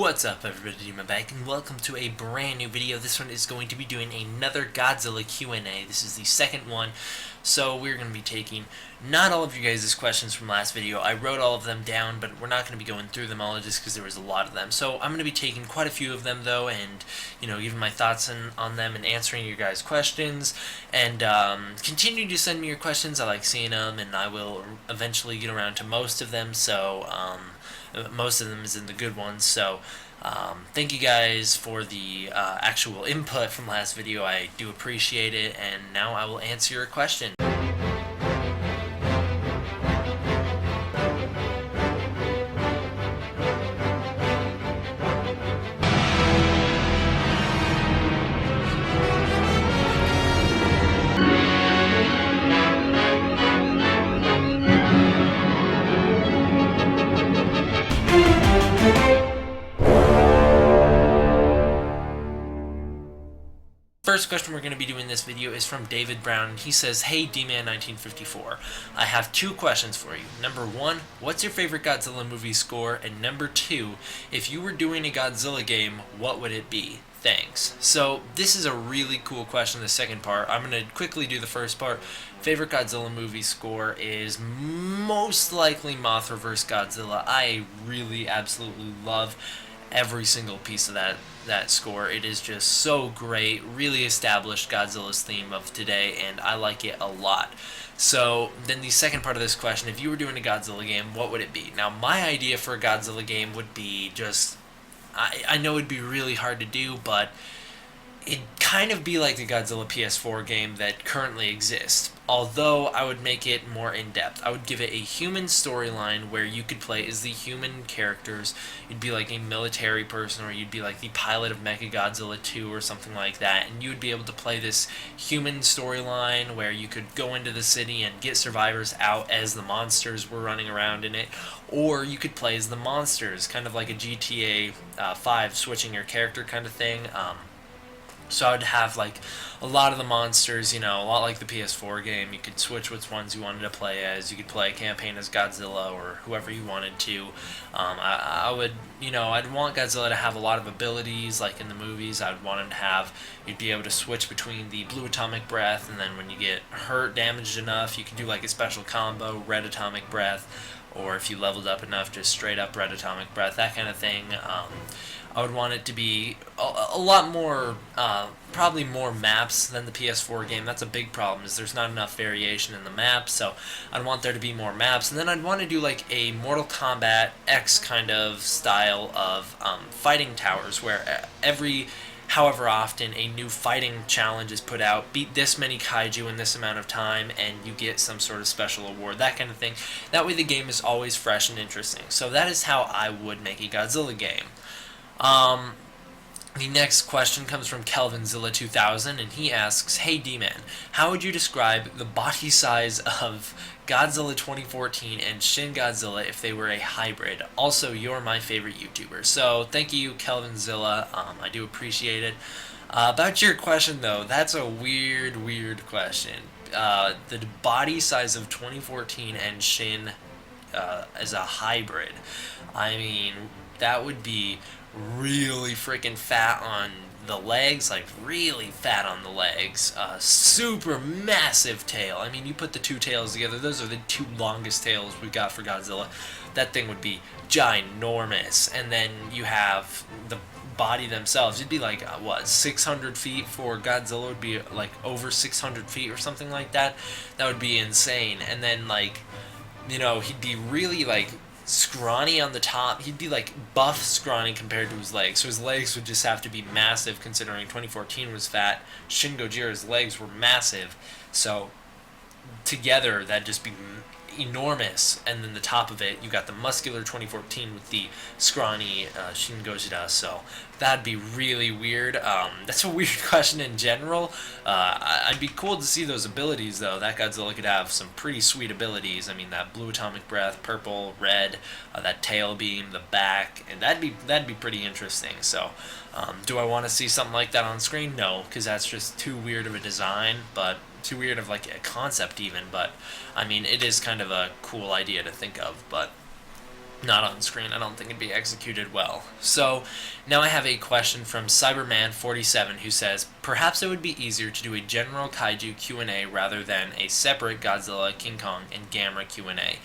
What's up everybody, D Man back, and welcome to a brand new video. This one is going to be doing another Godzilla Q&A. This is the second one, so we're going to be taking not all of you guys' questions from last video. I wrote all of them down, but we're not going to be going through them all just because there was a lot of them. So I'm going to be taking quite a few of them though, and giving my thoughts on them and answering your guys' questions. And continue to send me your questions. I like seeing them, and I will eventually get around to most of them. So most of them is in the good ones, so thank you guys for the actual input from last video. I do appreciate it, and now I will answer your question. First question we're going to be doing this video is from David Brown. He says, "Hey D Man1954, I have two questions for you. Number one, what's your favorite Godzilla movie score? And number two, if you were doing a Godzilla game, what would it be? Thanks." So this is a really cool question, the second part. I'm going to quickly do the first part. Favorite Godzilla movie score is most likely Mothra vs. Godzilla. I really absolutely love every single piece of that score. It is just so great, really established Godzilla's theme of today, and I like it a lot. So then the second part of this question, if you were doing a Godzilla game, what would it be? Now my idea for a Godzilla game would be just, I know it'd be really hard to do, but it'd kind of be like the Godzilla PS4 game that currently exists, although I would make it more in-depth. I would give it a human storyline where you could play as the human characters. You'd be like a military person, or you'd be like the pilot of Mechagodzilla 2 or something like that, and you would be able to play this human storyline where you could go into the city and get survivors out as the monsters were running around in it, or you could play as the monsters, kind of like a GTA 5 switching your character kind of thing. So I would have like a lot of the monsters, a lot like the PS4 game. You could switch which ones you wanted to play as. You could play a campaign as Godzilla or whoever you wanted to. I would, I'd want Godzilla to have a lot of abilities like in the movies. I'd want him to have, you'd be able to switch between the blue atomic breath, and then when you get hurt, damaged enough, you could do like a special combo, red atomic breath, or if you leveled up enough, just straight up red atomic breath, that kind of thing. I would want it to be a lot more, probably more maps than the PS4 game. That's a big problem, is there's not enough variation in the maps, so I'd want there to be more maps. And then I'd want to do like a Mortal Kombat X kind of style of fighting towers, where however often a new fighting challenge is put out, beat this many kaiju in this amount of time, and you get some sort of special award, that kind of thing. That way the game is always fresh and interesting. So that is how I would make a Godzilla game. The next question comes from KelvinZilla2000, and he asks, "Hey D-Man, how would you describe the body size of Godzilla 2014 and Shin Godzilla if they were a hybrid? Also, you're my favorite YouTuber." So thank you, KelvinZilla. I do appreciate it. About your question though, that's a weird question. The body size of 2014 and Shin as a hybrid, I mean, that would be really freaking fat on the legs, like really fat on the legs, super massive tail. I mean, you put the two tails together, those are the two longest tails we got for Godzilla. That thing would be ginormous. And then you have the body themselves, it'd be like 600 feet for Godzilla, would be like over 600 feet or something like that. That would be insane. And then like, he'd be really like scrawny on the top. He'd be like buff scrawny compared to his legs, so his legs would just have to be massive, considering 2014 was fat. Shin Gojira's legs were massive, so together that'd just be enormous. And then the top of it, you got the muscular 2014 with the scrawny Shin Gojira, so that'd be really weird. That's a weird question in general. I'd be cool to see those abilities though. That Godzilla could have some pretty sweet abilities. I mean, that blue atomic breath, purple, red, that tail beam, the back, and that'd be pretty interesting. So do I want to see something like that on screen? No, because that's just too weird of a design, but too weird of like a concept even. But I mean, it is kind of a cool idea to think of. But not on screen. I don't think it'd be executed well. So now I have a question from Cyberman47 who says, perhaps it would be easier to do a general Kaiju Q&A rather than a separate Godzilla, King Kong, and Gamera Q&A.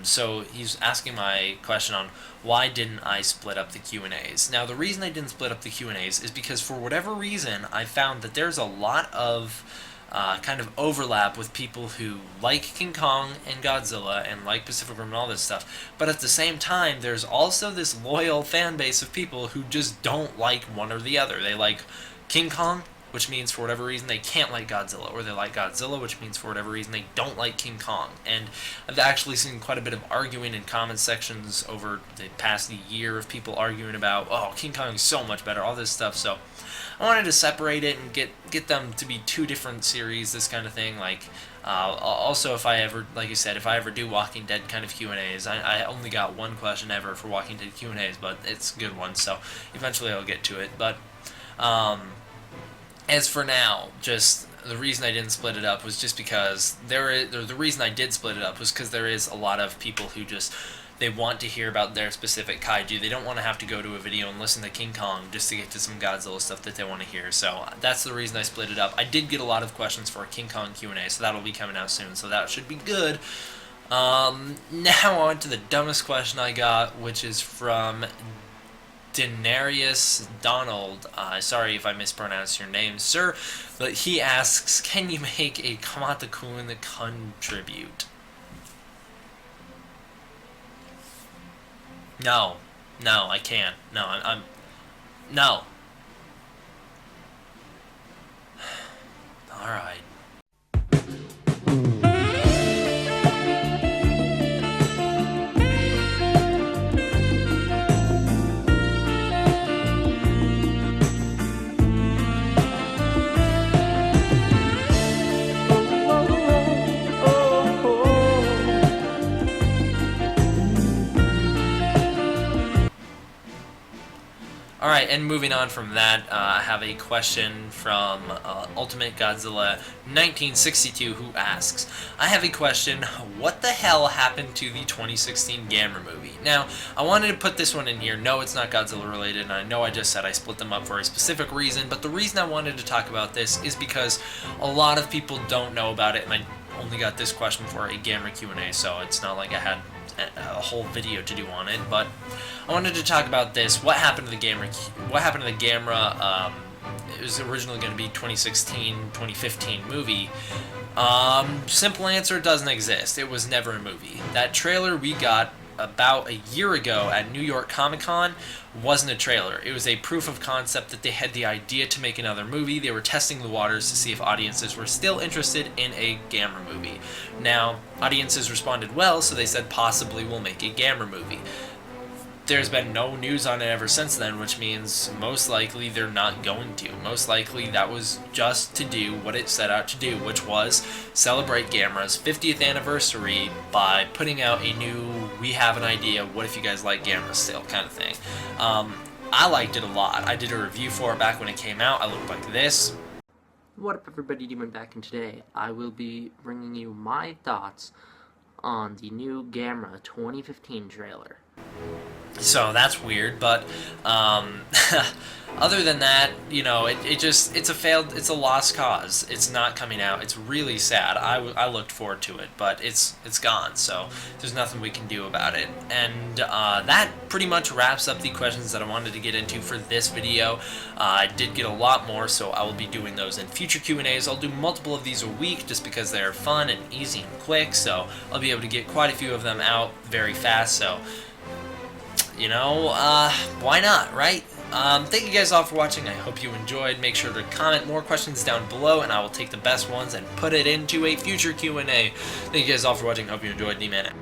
So he's asking my question on why didn't I split up the Q&As. Now the reason I didn't split up the Q&As is because for whatever reason I found that there's a lot of kind of overlap with people who like King Kong and Godzilla and like Pacific Rim and all this stuff, but at the same time there's also this loyal fan base of people who just don't like one or the other. They like King Kong, which means for whatever reason they can't like Godzilla, or they like Godzilla, which means for whatever reason they don't like King Kong. And I've actually seen quite a bit of arguing in comment sections over the past year of people arguing about, oh, King Kong is so much better, all this stuff. So I wanted to separate it and get them to be two different series, this kind of thing. Like, also, if I ever, like I said, if I ever do Walking Dead kind of Q&As, I only got one question ever for Walking Dead Q&As, but it's a good one, so eventually I'll get to it. But as for now, just the reason I didn't split it up was just because the reason I did split it up was because there is a lot of people who just, they want to hear about their specific kaiju. They don't want to have to go to a video and listen to King Kong just to get to some Godzilla stuff that they want to hear. So that's the reason I split it up. I did get a lot of questions for a King Kong Q&A, so that'll be coming out soon. So that should be good. Now on to the dumbest question I got, which is from Denarius Donald. Sorry if I mispronounced your name, sir. But he asks, can you make a Kamata-kun contribute? No, I can't. No, I'm no. All right. Alright, and moving on from that, I have a question from Ultimate Godzilla 1962 who asks, I have a question, what the hell happened to the 2016 Gamera movie? Now, I wanted to put this one in here. No, it's not Godzilla related, and I know I just said I split them up for a specific reason, but the reason I wanted to talk about this is because a lot of people don't know about it, and I only got this question for a Gamera Q&A, so it's not like I had a whole video to do on it, but I wanted to talk about this. What happened to the Gamera? It was originally going to be 2016-2015 movie. Simple answer, it doesn't exist. It was never a movie. That trailer we got about a year ago at New York Comic-Con wasn't a trailer. It was a proof of concept that they had the idea to make another movie. They were testing the waters to see if audiences were still interested in a Gamera movie. Now, audiences responded well, so they said possibly we'll make a Gamera movie. There's been no news on it ever since then, which means most likely they're not going to. Most likely that was just to do what it set out to do, which was celebrate Gamera's 50th anniversary by putting out a new, we have an idea, what if you guys like Gamera still, kind of thing. I liked it a lot. I did a review for it back when it came out. I looked like this. What up everybody, D Man back, and today I will be bringing you my thoughts on the new Gamera 2015 trailer. So that's weird, but other than that, you know, it's a lost cause. It's not coming out. It's really sad. I looked forward to it, but it's gone, so there's nothing we can do about it. And that pretty much wraps up the questions that I wanted to get into for this video. I did get a lot more, so I will be doing those in future Q&As. I'll do multiple of these a week just because they're fun and easy and quick, so I'll be able to get quite a few of them out very fast, so you know, why not, right? Thank you guys all for watching. I hope you enjoyed. Make sure to comment more questions down below, and I will take the best ones and put it into a future Q&A. Thank you guys all for watching. Hope you enjoyed. D Man out.